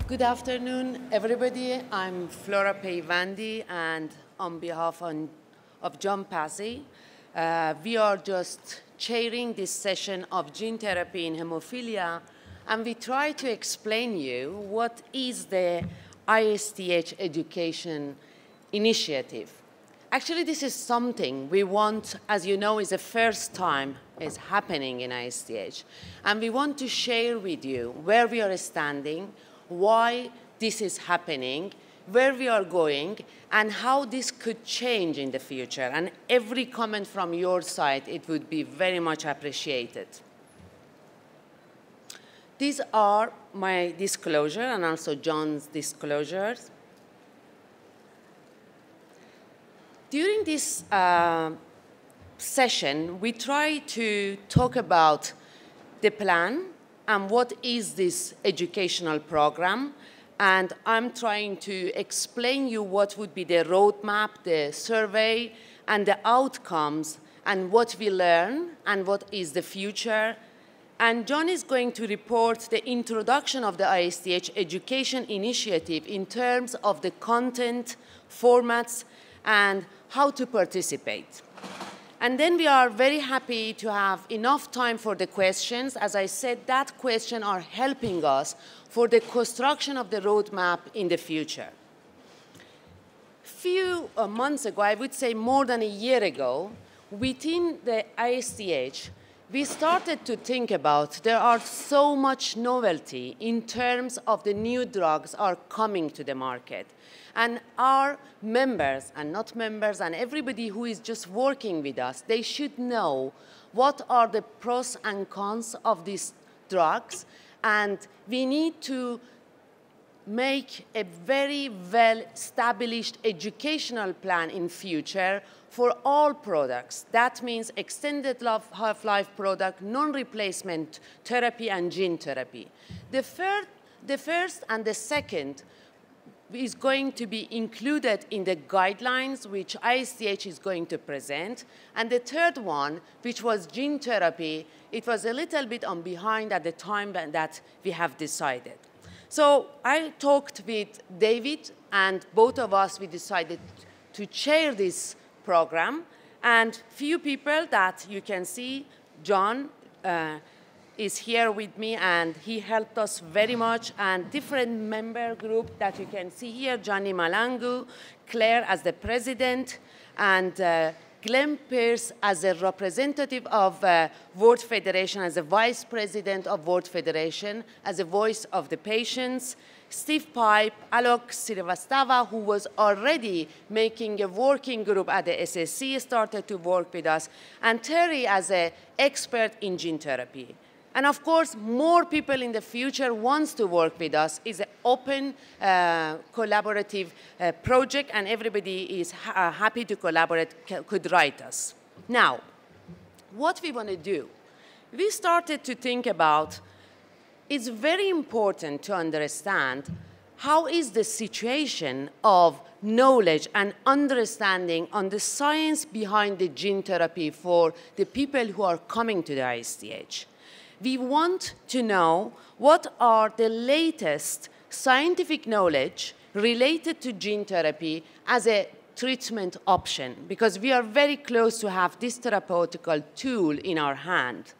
Good afternoon, everybody. I'm Flora Peyvandi, and on behalf of John Pasi, we are just chairing this session of gene therapy in hemophilia, and we try to explain you what is the ISTH education initiative. Actually, this is something we want, as you know, is the first time is happening in ISTH, and we want to share with you where we are standing, why this is happening, where we are going, and how this could change in the future. And every comment from your side, it would be very much appreciated. These are my disclosure and also John's disclosures. During this session, we try to talk about the plan and what is this educational program. And I'm trying to explain you what would be the roadmap, the survey, and the outcomes, and what we learn, and what is the future. And John is going to report the introduction of the ISTH education initiative in terms of the content, formats, and how to participate. And then we are very happy to have enough time for the questions. As I said, that questions are helping us for the construction of the roadmap in the future. Few months ago, I would say more than a year ago, within the ISTH, we started to think about there are so much novelty in terms of the new drugs are coming to the market. And our members and not members and everybody who is just working with us, they should know what are the pros and cons of these drugs. And we need to make a very well-established educational plan in future for all products. That means extended half-life product, non-replacement therapy, and gene therapy. The first and the second is going to be included in the guidelines which ISTH is going to present. And the third one, which was gene therapy, it was a little bit on behind at the time that we have decided. So I talked with David, and both of us, we decided to chair this program. And few people that you can see, John is here with me, and he helped us very much, and different member group that you can see here, Johnny Malangu, Claire as the president, and Glenn Pierce as a representative of World Federation, as a vice president of World Federation, as a voice of the patients, Steve Pipe, Alok Srivastava, who was already making a working group at the SSC, started to work with us, and Terry as an expert in gene therapy. And of course, more people in the future wants to work with us. It's an open, collaborative project, and everybody is happy to collaborate, could write us. Now, what we want to do, we started to think about, it's very important to understand how is the situation of knowledge and understanding on the science behind the gene therapy for the people who are coming to the ISTH. We want to know what are the latest scientific knowledge related to gene therapy as a treatment option, because we are very close to have this therapeutical tool in our hand.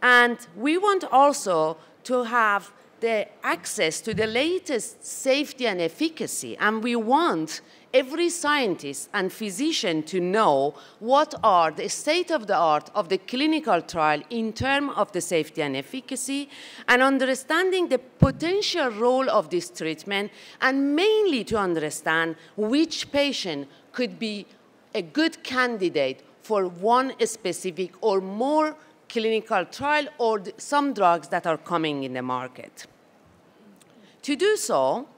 And we want also to have the access to the latest safety and efficacy, and we want every scientist and physician to know what are the state of the art of the clinical trial in terms of the safety and efficacy, and understanding the potential role of this treatment, and mainly to understand which patient could be a good candidate for one specific or more clinical trial or some drugs that are coming in the market. To do so,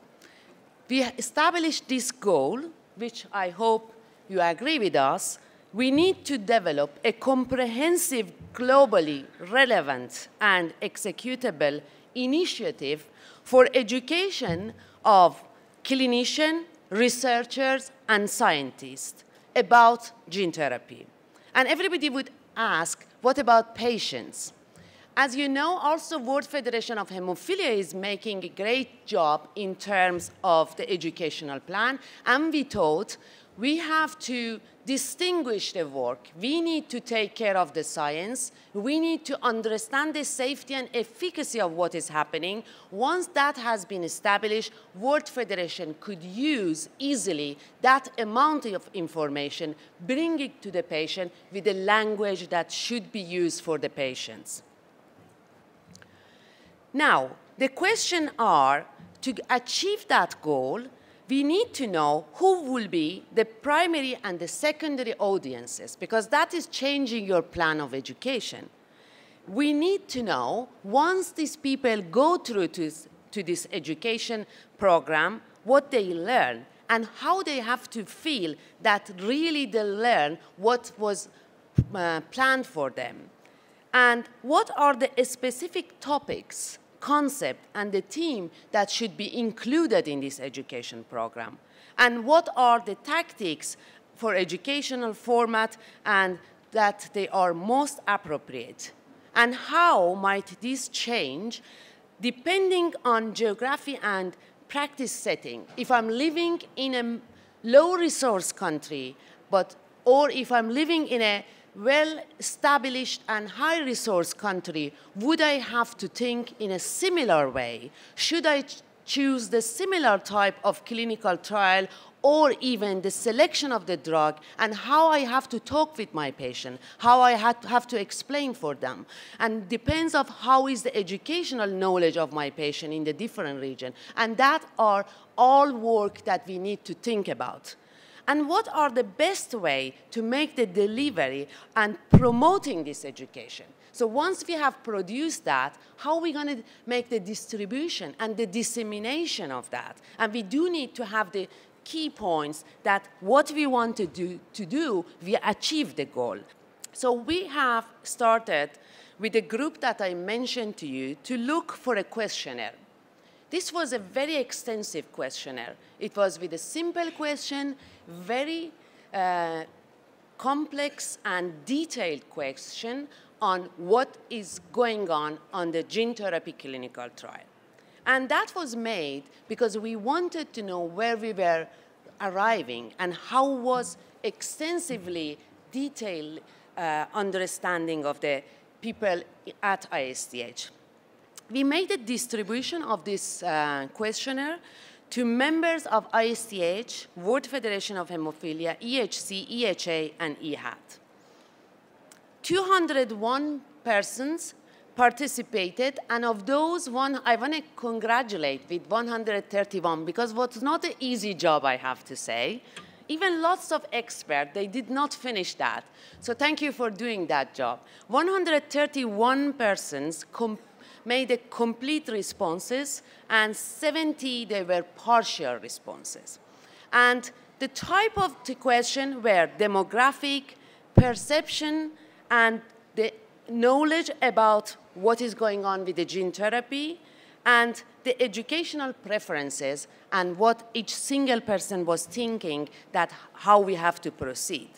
we established this goal, which I hope you agree with us. We need to develop a comprehensive, globally relevant and executable initiative for education of clinicians, researchers, and scientists about gene therapy. And everybody would ask, What about patients? As you know, also World Federation of Hemophilia is making a great job in terms of the educational plan, and we thought we have to distinguish the work. We need to take care of the science. We need to understand the safety and efficacy of what is happening. Once that has been established, World Federation could use easily that amount of information, bring it to the patient with the language that should be used for the patients. Now, the question are, to achieve that goal, we need to know who will be the primary and the secondary audiences, because that is changing your plan of education. We need to know, once these people go through to this education program, what they learn and how they have to feel that really they learn what was planned for them. And what are the specific topics, concept, and the theme that should be included in this education program? And what are the tactics for educational format and that they are most appropriate? And how might this change depending on geography and practice setting? If I'm living in a low-resource country, or if I'm living in a well-established and high-resource country, would I have to think in a similar way? Should I choose the similar type of clinical trial, or even the selection of the drug, and how I have to talk with my patient, how I have to explain for them? And depends on how is the educational knowledge of my patient in the different region. And that are all work that we need to think about. And what are the best way to make the delivery and promoting this education? So once we have produced that, how are we going to make the distribution and the dissemination of that? And we do need to have the key points that what we want to do, we achieve the goal. So we have started with a group that I mentioned to you to look for a questionnaire. This was a very extensive questionnaire. It was with a simple question, very complex and detailed question on what is going on the gene therapy clinical trial. And that was made because we wanted to know where we were arriving and how was extensively detailed understanding of the people at ISTH. We made a distribution of this questionnaire to members of ISTH, World Federation of Hemophilia, EHC, EHA, and EHAT. 201 persons participated, and of those, I want to congratulate with 131, because it was not an easy job, I have to say. Even lots of experts, they did not finish that. So thank you for doing that job. 131 persons made a complete responses, and 70, they were partial responses. And the type of the question were demographic, perception, and the knowledge about what is going on with the gene therapy, and the educational preferences, and what each single person was thinking that how we have to proceed.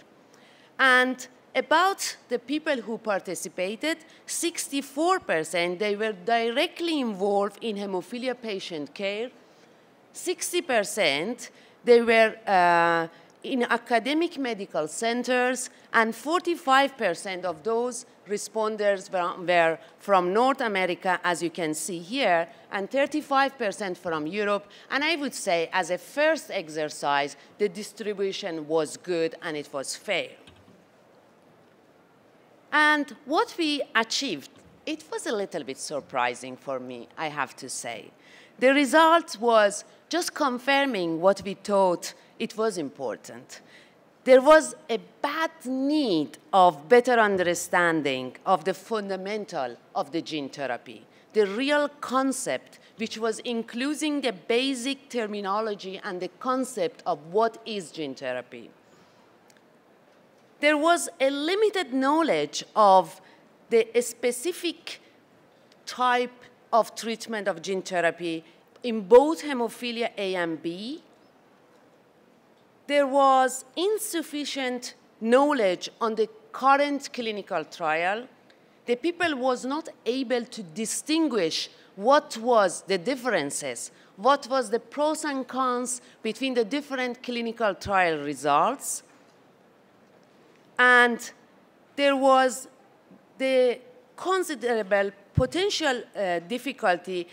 And about the people who participated, 64%, they were directly involved in hemophilia patient care. 60%, they were in academic medical centers, and 45% of those responders were from North America, as you can see here, and 35% from Europe. And I would say, as a first exercise, the distribution was good and it was fair. And what we achieved, it was a little bit surprising for me, I have to say. The result was just confirming what we thought it was important. There was a bad need of better understanding of the fundamental of the gene therapy, the real concept, which was including the basic terminology and the concept of what is gene therapy. There was a limited knowledge of the specific type of treatment of gene therapy in both hemophilia A and B. There was insufficient knowledge on the current clinical trial, the people was not able to distinguish what was the differences, what was the pros and cons between the different clinical trial results. And there was the considerable potential difficulty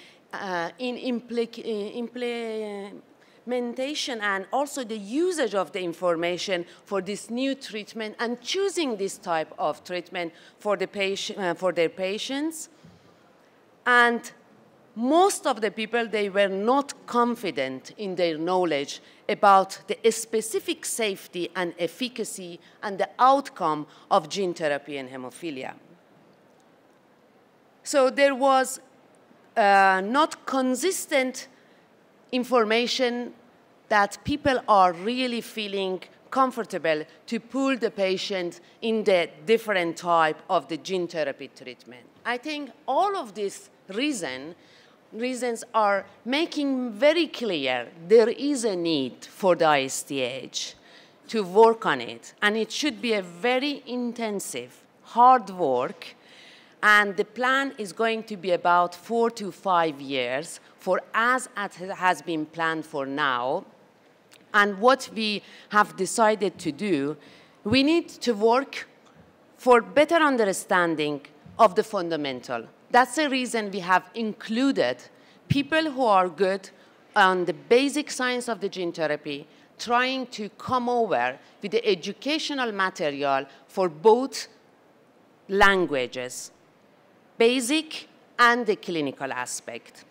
in implementation and also the usage of the information for this new treatment and choosing this type of treatment for, for their patients. And most of the people, they were not confident in their knowledge about the specific safety and efficacy and the outcome of gene therapy in hemophilia. So there was not consistent information that people are really feeling comfortable to pull the patient in the different type of the gene therapy treatment. I think all of these reasons are making very clear there is a need for the ISTH to work on it, and it should be a very intensive, hard work, and the plan is going to be about 4 to 5 years for as it has been planned for now. And what we have decided to do, we need to work for better understanding of the fundamental. That's the reason we have included people who are good on the basic science of the gene therapy, trying to come over with the educational material for both languages, basic and the clinical aspect.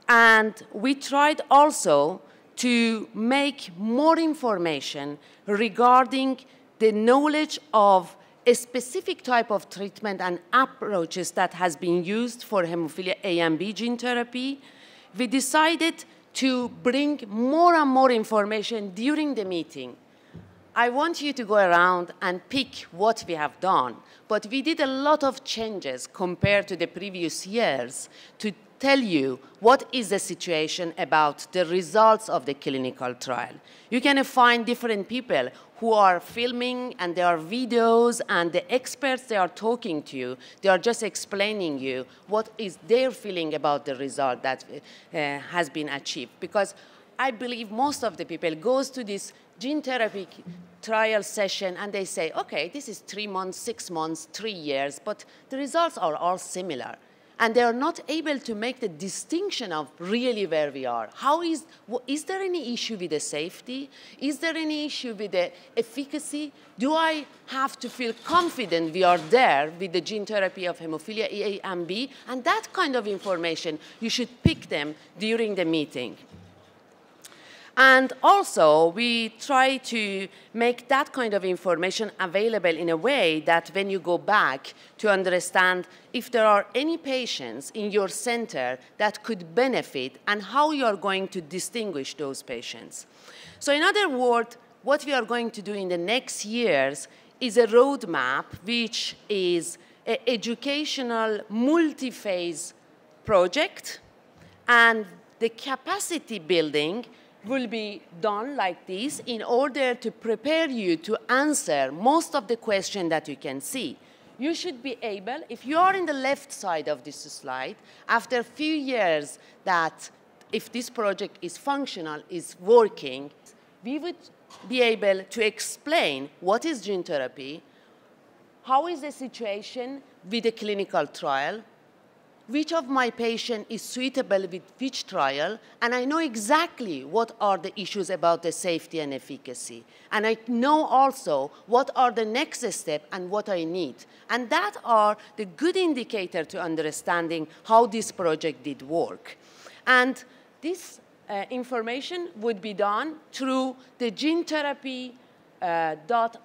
And we tried also to make more information regarding the knowledge of a specific type of treatment and approaches that has been used for hemophilia A and B gene therapy. We decided to bring more and more information during the meeting. I want you to go around and pick what we have done, but we did a lot of changes compared to the previous years to tell you what is the situation about the results of the clinical trial. You can find different people who are filming, and there are videos, and the experts, they are talking to you. They are just explaining you what is their feeling about the result that has been achieved. Because I believe most of the people goes to this gene therapy trial session and they say, okay, this is 3 months, 6 months, 3 years, but the results are all similar. And they are not able to make the distinction of really where we are. Is there any issue with the safety? Is there any issue with the efficacy? Do I have to feel confident we are there with the gene therapy of hemophilia A and B? And that kind of information, you should pick them during the meeting. And also, we try to make that kind of information available in a way that when you go back to understand if there are any patients in your center that could benefit and how you are going to distinguish those patients. So in other words, what we are going to do in the next years is a roadmap which is an educational multi-phase project, and the capacity building will be done like this in order to prepare you to answer most of the questions that you can see. You should be able, if you are in the left side of this slide, after a few years that if this project is functional, is working, we would be able to explain what is gene therapy, how is the situation with the clinical trial, which of my patients is suitable with which trial, and I know exactly what are the issues about the safety and efficacy. And I know also what are the next steps and what I need. And that are the good indicator to understanding how this project did work. And this information would be done through the gene therapy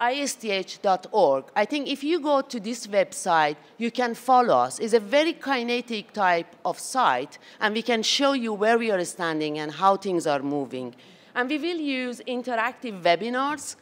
.isth.org. I think if you go to this website, you can follow us. It's a very kinetic type of site, and we can show you where we are standing and how things are moving. And we will use interactive webinars,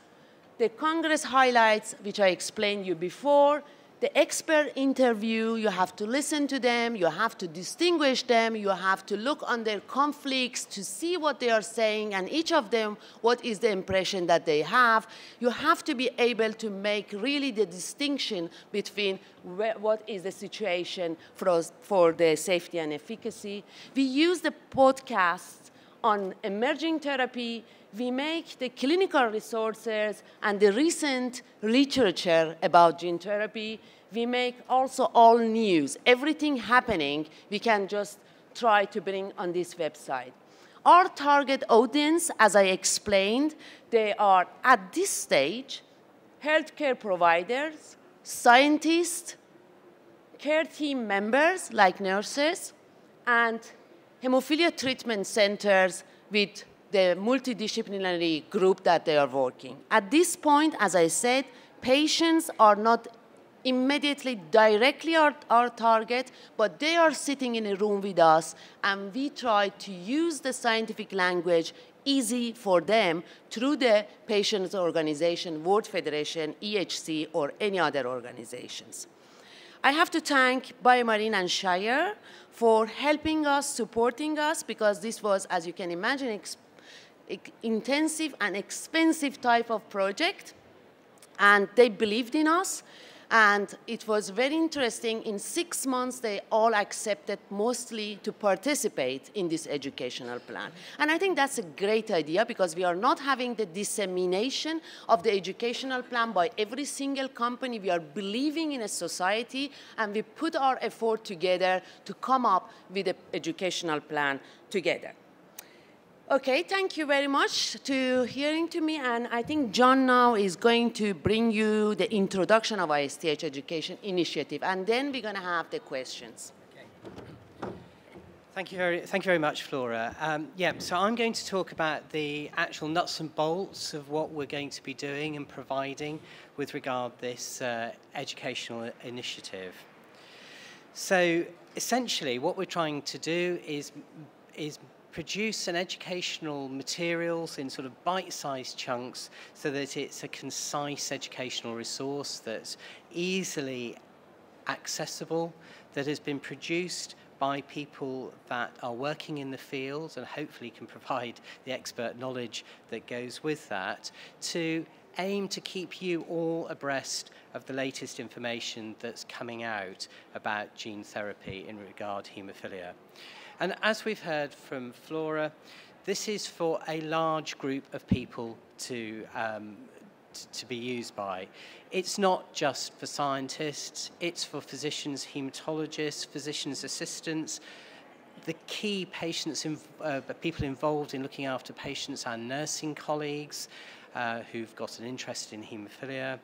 the Congress highlights, which I explained you before, The expert interview, you have to listen to them, you have to distinguish them, you have to look on their conflicts to see what they are saying, and each of them, what is the impression that they have. You have to be able to make really the distinction between what is the situation for the safety and efficacy. We use the podcasts on emerging therapy. We make the clinical resources and the recent literature about gene therapy. We make also all news. Everything happening, we can just try to bring on this website. Our target audience, as I explained, they are at this stage healthcare providers, scientists, care team members like nurses, and hemophilia treatment centers with the multidisciplinary group that they are working. At this point, as I said, patients are not immediately directly our target, but they are sitting in a room with us, and we try to use the scientific language easy for them through the patients' organization, World Federation, EHC, or any other organizations. I have to thank Biomarine and Shire for helping us, supporting us, because this was, as you can imagine, intensive and expensive type of project, and they believed in us, and it was very interesting. In 6 months, they all accepted mostly to participate in this educational plan. And I think that's a great idea, because we are not having the dissemination of the educational plan by every single company. We are believing in a society, and we put our effort together to come up with an educational plan together. Okay, thank you very much to hearing to me, and I think John now is going to bring you the introduction of ISTH Education Initiative, and then we're going to have the questions. Okay. Thank you very much, Flora. So I'm going to talk about the actual nuts and bolts of what we're going to be doing and providing with regard to this educational initiative. So essentially, what we're trying to do is produce an educational materials in sort of bite-sized chunks so that it's a concise educational resource that's easily accessible, that has been produced by people that are working in the field and hopefully can provide the expert knowledge that goes with that, to aim to keep you all abreast of the latest information that's coming out about gene therapy in regard to haemophilia. And as we've heard from Flora, this is for a large group of people to be used by. It's not just for scientists, it's for physicians, hematologists, physicians' assistants, the key patients, people involved in looking after patients, our nursing colleagues who've got an interest in haemophilia,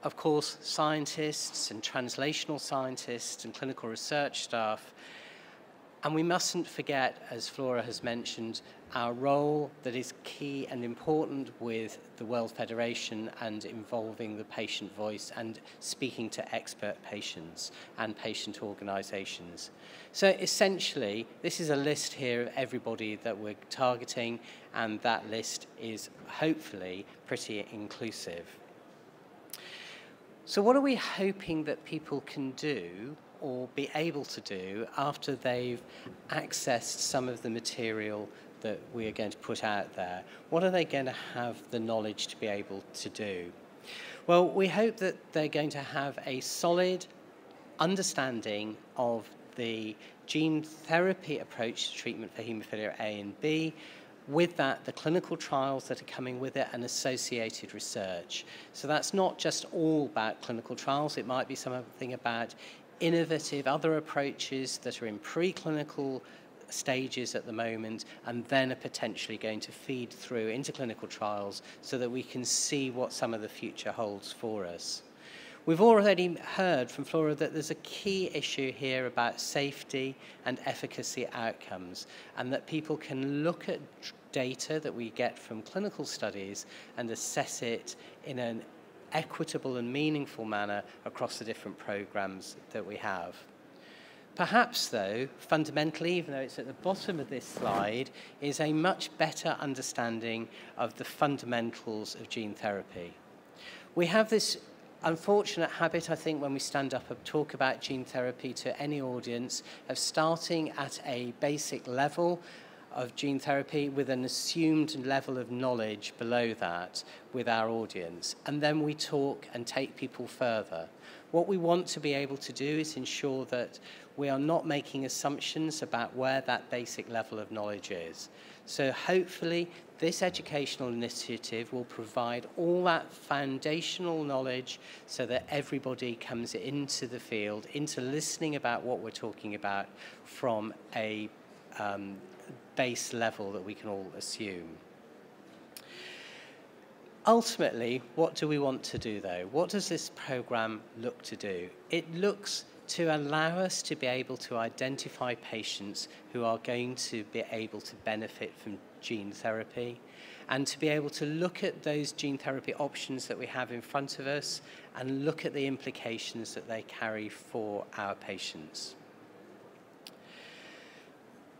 of course, scientists and translational scientists and clinical research staff. And we mustn't forget, as Flora has mentioned, our role that is key and important with the World Federation and involving the patient voice and speaking to expert patients and patient organisations. So essentially, this is a list here of everybody that we're targeting, and that list is hopefully pretty inclusive. So what are we hoping that people can do or be able to do after they've accessed some of the material that we are going to put out there? What are they going to have the knowledge to be able to do? Well, we hope that they're going to have a solid understanding of the gene therapy approach to treatment for haemophilia A and B, with that, the clinical trials that are coming with it and associated research. So that's not just all about clinical trials, it might be something about innovative other approaches that are in preclinical stages at the moment and then are potentially going to feed through into clinical trials so that we can see what some of the future holds for us. We've already heard from Flora that there's a key issue here about safety and efficacy outcomes, and that people can look at data that we get from clinical studies and assess it in an equitable and meaningful manner across the different programs that we have. Perhaps, though, fundamentally, even though it's at the bottom of this slide, is a much better understanding of the fundamentals of gene therapy. We have this unfortunate habit, I think, when we stand up and talk about gene therapy to any audience, of starting at a basic level of gene therapy with an assumed level of knowledge below that with our audience. And then we talk and take people further. What we want to be able to do is ensure that we are not making assumptions about where that basic level of knowledge is. So hopefully this educational initiative will provide all that foundational knowledge so that everybody comes into the field, into listening about what we're talking about from a base level that we can all assume. Ultimately, what do we want to do though? What does this program look to do? It looks to allow us to be able to identify patients who are going to be able to benefit from gene therapy, and to be able to look at those gene therapy options that we have in front of us and look at the implications that they carry for our patients.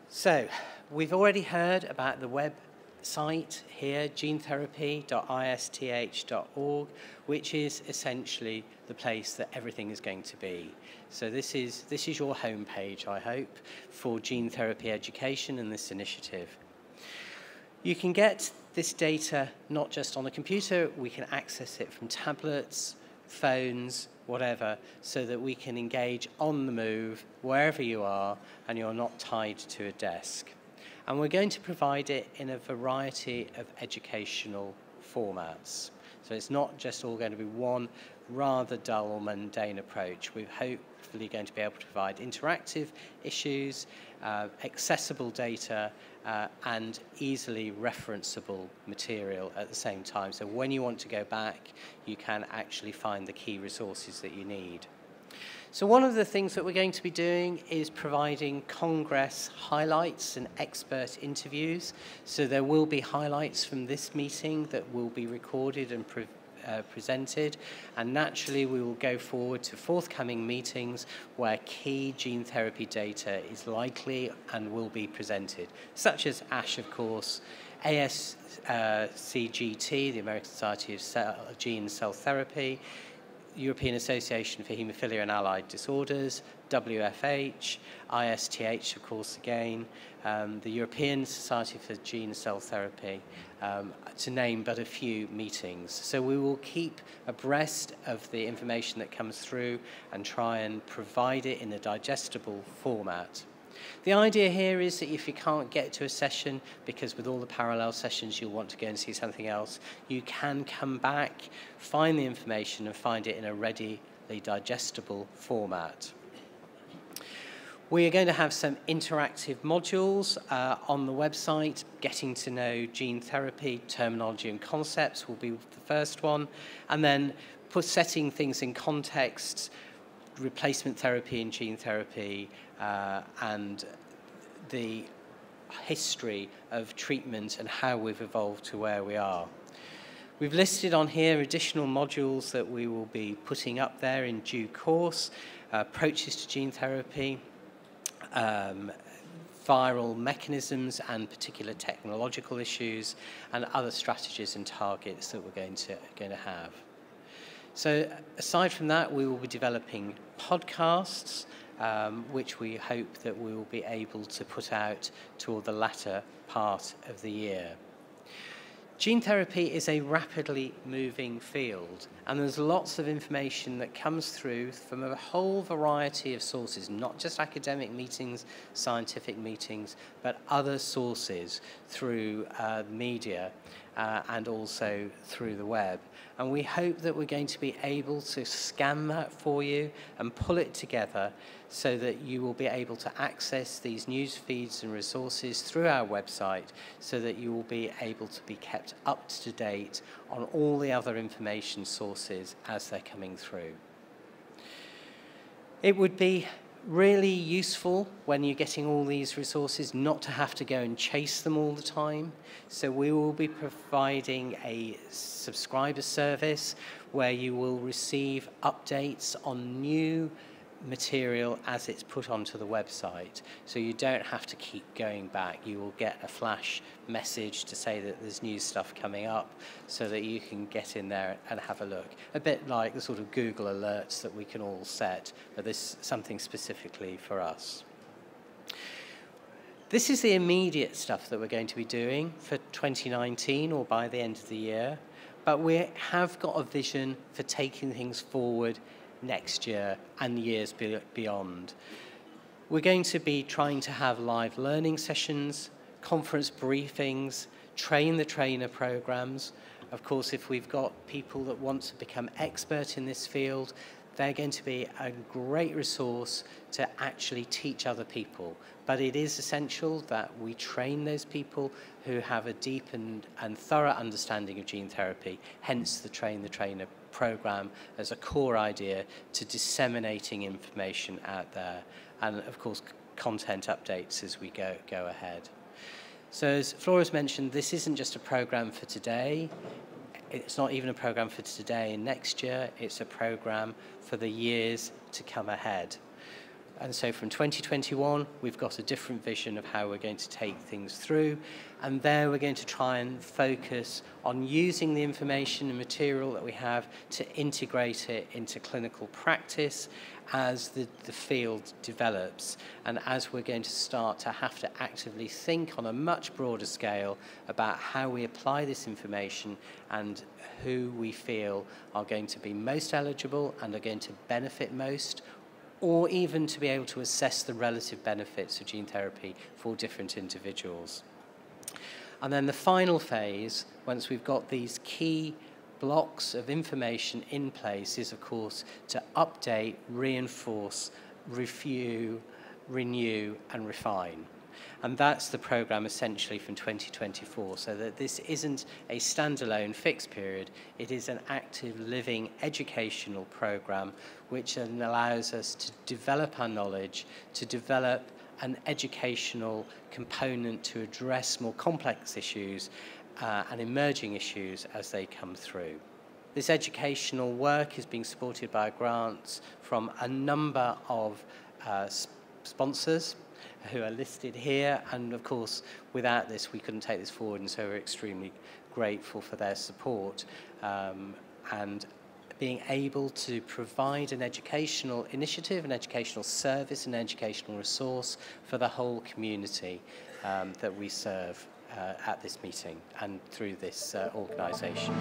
So, we've already heard about the website here, genetherapy.isth.org, which is essentially the place that everything is going to be. So this is your homepage, I hope, for gene therapy education and this initiative. You can get this data not just on a computer, we can access it from tablets, phones, whatever, so that we can engage on the move wherever you are and you're not tied to a desk. And we're going to provide it in a variety of educational formats. So it's not just all going to be one rather dull or mundane approach. We're hopefully going to be able to provide interactive issues, accessible data, and easily referenceable material at the same time. So when you want to go back, you can actually find the key resources that you need. So one of the things that we're going to be doing is providing Congress highlights and expert interviews. So there will be highlights from this meeting that will be recorded and presented, and naturally we will go forward to forthcoming meetings where key gene therapy data is likely and will be presented, such as ASH, of course, ASCGT, the American Society of Gene and Cell Therapy, European Association for Hemophilia and Allied Disorders, WFH, ISTH, of course, again, the European Society for Gene and Cell Therapy, to name but a few meetings. So we will keep abreast of the information that comes through and try and provide it in a digestible format. The idea here is that if you can't get to a session, because with all the parallel sessions you'll want to go and see something else, you can come back, find the information and find it in a readily digestible format. We are going to have some interactive modules on the website. Getting to know gene therapy, terminology and concepts will be the first one, and then setting things in context, replacement therapy and gene therapy, and the history of treatment and how we've evolved to where we are. We've listed on here additional modules that we will be putting up there in due course, approaches to gene therapy, viral mechanisms and particular technological issues, and other strategies and targets that we're going to have. So aside from that, we will be developing podcasts, which we hope that we will be able to put out toward the latter part of the year. Gene therapy is a rapidly moving field, and there's lots of information that comes through from a whole variety of sources, not just academic meetings, scientific meetings, but other sources through media and also through the web. And we hope that we're going to be able to scan that for you and pull it together so that you will be able to access these news feeds and resources through our website, so that you will be able to be kept up to date on all the other information sources as they're coming through. It would be really useful when you're getting all these resources not to have to go and chase them all the time. So we will be providing a subscriber service where you will receive updates on new material as it's put onto the website. So you don't have to keep going back. You will get a flash message to say that there's new stuff coming up so that you can get in there and have a look. A bit like the sort of Google alerts that we can all set, but this is something specifically for us. This is the immediate stuff that we're going to be doing for 2019 or by the end of the year, but we have got a vision for taking things forward next year and years beyond. We're going to be trying to have live learning sessions, conference briefings, train the trainer programs. Of course, if we've got people that want to become expert in this field, they're going to be a great resource to actually teach other people. But it is essential that we train those people who have a deep and thorough understanding of gene therapy, hence the Train the Trainer program as a core idea to disseminating information out there, and of course content updates as we go ahead. So as Flora's mentioned, this isn't just a program for today. It's not even a program for today and next year, it's a program for the years to come ahead. And so from 2021, we've got a different vision of how we're going to take things through, and there we're going to try and focus on using the information and material that we have to integrate it into clinical practice as the field develops, and as we're going to start to have to actively think on a much broader scale about how we apply this information and who we feel are going to be most eligible and are going to benefit most, or even to be able to assess the relative benefits of gene therapy for different individuals. And then the final phase, once we've got these key blocks of information in place, is of course to update, reinforce, review, renew and refine. And that's the program essentially from 2024, so that this isn't a standalone fixed period, it is an active living educational program which allows us to develop our knowledge, to develop an educational component to address more complex issues and emerging issues as they come through. This educational work is being supported by grants from a number of sponsors who are listed here, and of course without this we couldn't take this forward, and so we're extremely grateful for their support and being able to provide an educational initiative, an educational service, an educational resource for the whole community that we serve at this meeting and through this organisation.